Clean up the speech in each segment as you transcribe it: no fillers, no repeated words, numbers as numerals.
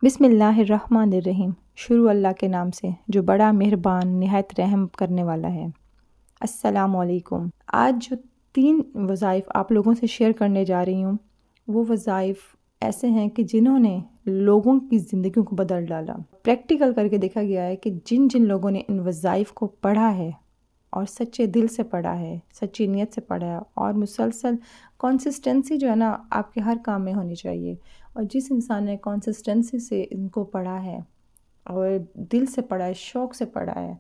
बिस्मिल्लाहिर्रहमानिर्रहीम। शुरू अल्लाह के नाम से जो बड़ा मेहरबान नहायत रहम करने वाला है। अस्सलामु अलैकुम। आज जो 3 वज़ाइफ़ आप लोगों से शेयर करने जा रही हूँ, वो वज़ाइफ़ ऐसे हैं कि जिन्होंने लोगों की ज़िंदगियों को बदल डाला। प्रैक्टिकल करके देखा गया है कि जिन जिन लोगों ने इन वज़ाइफ़ को पढ़ा है और सच्चे दिल से पढ़ा है, सच्ची नीयत से पढ़ा है और मुसलसल कंसिस्टेंसी जो है ना आपके हर काम में होनी चाहिए। और जिस इंसान ने कंसिस्टेंसी से इनको पढ़ा है और दिल से पढ़ा है, शौक़ से पढ़ा है,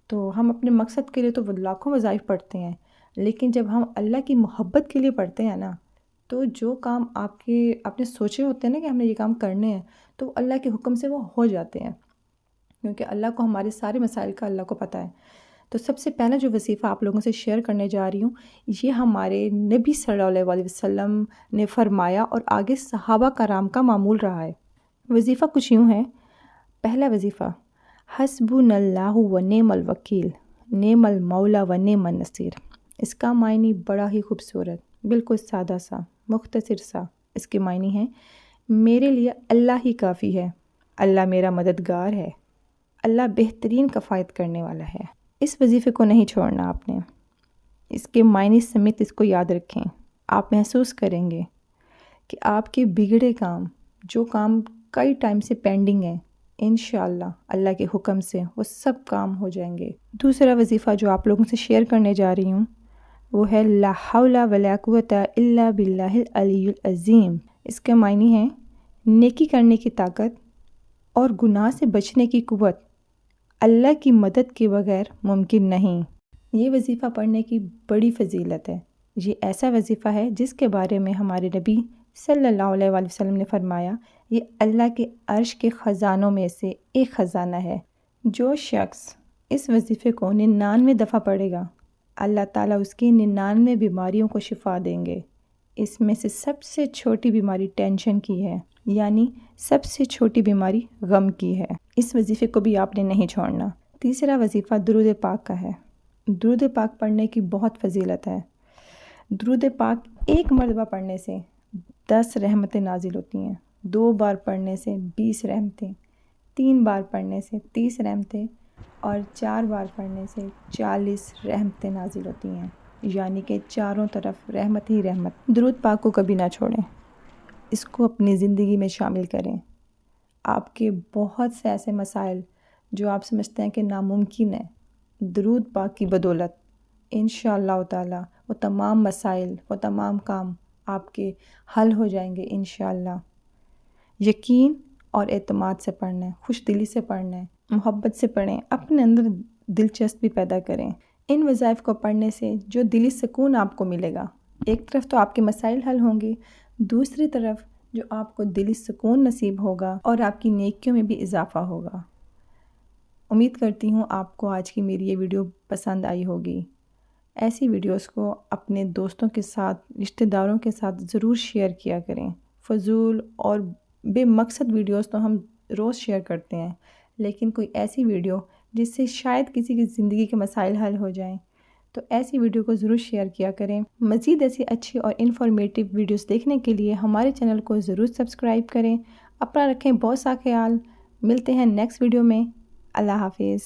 तो हम अपने मकसद के लिए तो लाखों वज़ाइफ़ पढ़ते हैं, लेकिन जब हम अल्लाह की मोहब्बत के लिए पढ़ते हैं ना, तो जो काम आपने सोचे होते हैं ना कि हमने ये काम करने हैं, तो अल्लाह के हुक्म से वो हो जाते हैं, क्योंकि अल्लाह को हमारे सारे मसाइल का अल्लाह को पता है। तो सबसे पहला जो वजीफ़ा आप लोगों से शेयर करने जा रही हूँ, ये हमारे नबी सल्लल्लाहु अलैहि वसल्लम ने फरमाया और आगे सहाबा कराम का मामूल रहा है। वजीफ़ा कुछ यूँ है। पहला वजीफ़ा, हस्बुनल्लाहु व नेमल वकील, नेमल मौला व नेमन नसीर। इसका मायनी बड़ा ही खूबसूरत, बिल्कुल सादा सा, मुख्तसर सा। इसके मायनी है, मेरे लिए अल्लाह ही काफ़ी है, अल्लाह मेरा मददगार है, अल्लाह बेहतरीन कफ़ायत करने वाला है। इस वजीफ़े को नहीं छोड़ना आपने, इसके मायने समेत इसको याद रखें। आप महसूस करेंगे कि आपके बिगड़े काम, जो काम कई टाइम से पेंडिंग है, इंशाअल्लाह अल्लाह के हुक्म से वो सब काम हो जाएंगे। दूसरा वजीफ़ा जो आप लोगों से शेयर करने जा रही हूँ, वो है ला हौला वला कुव्वता इल्ला बिल्लाहिल अलियुल अज़ीम। इसके मायने हैं, नेकी करने की ताकत और गुनाह से बचने की कुव्वत अल्लाह की मदद के बगैर मुमकिन नहीं। ये वजीफ़ा पढ़ने की बड़ी फ़जीलत है। ये ऐसा वजीफ़ा है जिसके बारे में हमारे नबी सल्लल्लाहु अलैहि वसल्लम ने फरमाया, ये अल्लाह के अर्श के ख़ज़ानों में से एक ख़ज़ाना है। जो शख्स इस वजीफ़े को 99 दफ़ा पढ़ेगा, अल्लाह ताला उसकी 99 बीमारियों को शिफा देंगे। इसमें से सबसे छोटी बीमारी टेंशन की है, यानी सबसे छोटी बीमारी गम की है। इस वजीफ़े को भी आपने नहीं छोड़ना। तीसरा वजीफ़ा दुरूद पाक का है। दुरूद पाक पढ़ने की बहुत फजीलत है। दुरूद पाक एक मरतबा पढ़ने से 10 रहमतें नाजिल होती हैं, 2 बार पढ़ने से 20 रहमतें, 3 बार पढ़ने से 30 रहमतें और 4 बार पढ़ने से 40 रहमतें नाजिल होती हैं, यानी कि चारों तरफ रहमत ही रहमत। दुरूद पाक को कभी ना छोड़ें, इसको अपनी ज़िंदगी में शामिल करें। आपके बहुत से ऐसे मसाइल जो आप समझते हैं कि नामुमकिन है, दुरूद पाक की बदौलत इंशाअल्लाह ताला वो तमाम मसाइल, वो तमाम काम आपके हल हो जाएंगे इंशाअल्लाह। यकीन और एतमाद से पढ़ना है, खुश दिली से पढ़ना है, मोहब्बत से पढ़ें, अपने अंदर दिलचस्पी पैदा करें। इन वज़ाइफ़ को पढ़ने से जो दिली सुकून आपको मिलेगा, एक तरफ तो आपके मसाइल हल होंगे, दूसरी तरफ जो आपको दिली सुकून नसीब होगा और आपकी नेकियों में भी इजाफ़ा होगा। उम्मीद करती हूँ आपको आज की मेरी ये वीडियो पसंद आई होगी। ऐसी वीडियोस को अपने दोस्तों के साथ, रिश्तेदारों के साथ ज़रूर शेयर किया करें। फ़जूल और बेमकसद वीडियोस तो हम रोज़ शेयर करते हैं, लेकिन कोई ऐसी वीडियो जिससे शायद किसी की ज़िंदगी के मसाइल हल हो जाएं, तो ऐसी वीडियो को ज़रूर शेयर किया करें। मज़ीद ऐसी अच्छी और इन्फॉर्मेटिव वीडियोस देखने के लिए हमारे चैनल को ज़रूर सब्सक्राइब करें। अपना रखें बहुत सा ख्याल। मिलते हैं नेक्स्ट वीडियो में। अल्लाह हाफिज़।